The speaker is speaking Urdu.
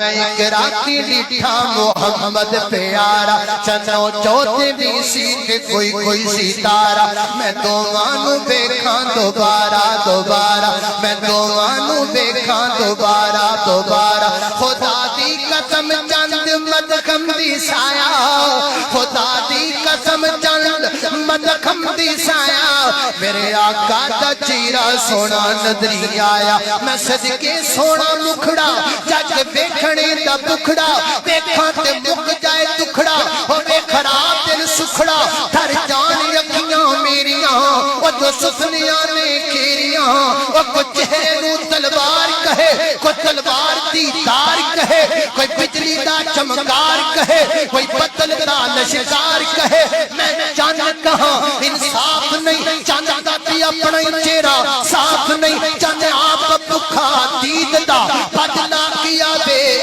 ایک راتی ڈٹھا محمد پیارا چنو چوتے بھی سیت کوئی کوئی ستارہ میں دوانو بیکھاں دوبارہ دوبارہ میں دوانو بیکھاں دوبارہ دوبارہ خدا دی قسم چند مدخم دی سایہ خدا دی قسم چند مدخم دی سایہ میرے آقا دا چیرہ سونا نظری آیا میں صدقے سونا مکھڑا جج بیکھنے دا بکھڑا دیکھاں تے مک جائے دکھڑا ہوئے خراب دل سکھڑا تھر جان یکیاں میریاں وہ تو سفنیاں نے کھیریاں وہ کچھ چہرے نو تلوار کہے کوئی تلوار دیدار کہے کوئی بجلی دا چمکار کہے کوئی بدل دا نشکار کہے میں چاند کہاں انصاف نہیں چاند دا بھی اپنا چہرہ صاف نہیں چاند آپ بکھا دید دا پر